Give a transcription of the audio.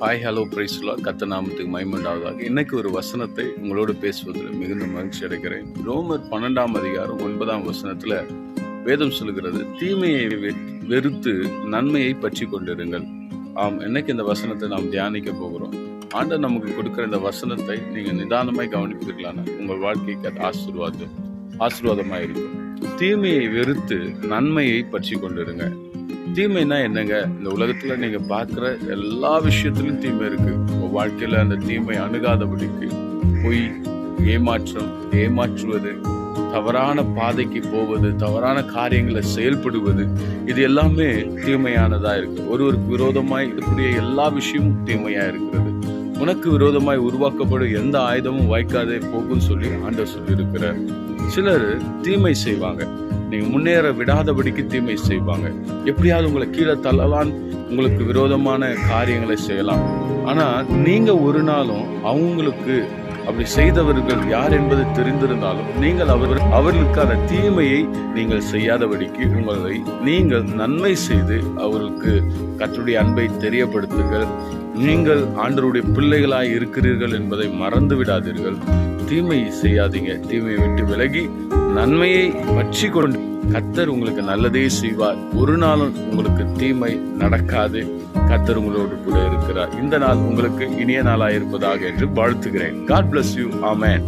Hi hello price Lord. கர்த்தர் நாமத்துக்கு மகிமை உண்டாவதாக. இன்னைக்கு ஒரு வசனத்தை உங்களோடு பேசுவதில் மிகுந்த மகிழ்ச்சி அடைகிறேன். ரோமர் 12:9 வேதம் சொல்கிறது, தீமையை வெறுத்து நன்மையை பற்றி கொண்டிருங்கள். ஆம், இன்னைக்கு இந்த வசனத்தை நாம் தியானிக்க போகிறோம். ஆண்டவர் நமக்கு கொடுக்கிற இந்த வசனத்தை நீங்கள் நிதானமாய் கவனிப்பீர்களான உங்கள் வாழ்க்கைக்கு அது ஆசீர்வாதமாக இருக்கும். தீமையை வெறுத்து நன்மையை பற்றி கொண்டிருங்க. தீமைனா என்னங்க? இந்த உலகத்துல நீங்க பார்க்குற எல்லா விஷயத்திலும் தீமை இருக்கு. உங்க வாழ்க்கையில அந்த தீமை அணுகாதபடிக்கு பொய், ஏமாற்றம், ஏமாற்றுவது, தவறான பாதைக்கு போவது, தவறான காரியங்களை செயல்படுவது, இது எல்லாமே தீமையானதா இருக்கு. ஒருவருக்கு விரோதமாய் இருக்கக்கூடிய எல்லா விஷயமும் தீமையா இருக்கிறது. உனக்கு விரோதமாய் உருவாக்கப்படும் எந்த ஆயுதமும் வாய்க்காதே போகும்னு சொல்லி ஆண்டவர் சொல்லி இருக்கிறார். சிலர் தீமை செய்வாங்க, நீங்க முன்னேற விடாதபடிக்கு தீமை செய்வாங்க. எப்படியாவது உங்களை கீழே தள்ளலாம், உங்களுக்கு விரோதமான காரியங்களை செய்யலாம். ஆனா நீங்க ஒரு நாளும் அவங்களுக்கு அப்படி செய்தவர்கள் யார் என்பது தெரிந்திருந்தாலும் நீங்கள் அவர்களுக்கான தீமையை நீங்கள் செய்யாதபடிக்கு உங்களை நீங்கள் நன்மை செய்து அவர்களுக்கு கர்த்தருடைய அன்பை தெரியப்படுத்துங்கள். நீங்கள் ஆண்டவருடைய பிள்ளைகளாய் இருக்கிறீர்கள் என்பதை மறந்து விடாதீர்கள். தீமை செய்யாதீங்க. தீமையை விட்டு விலகி நன்மையை பற்றி கொண்டு கர்த்தர் உங்களுக்கு நல்லதே செய்வார். ஒரு நாளும் உங்களுக்கு தீமை நடக்காது. கர்த்தர் உங்களோடு கூட இருக்கிறார். இந்த நாள் உங்களுக்கு இனிய நாளாக இருப்பதாக என்று வாழ்த்துகிறேன். God bless you. Amen.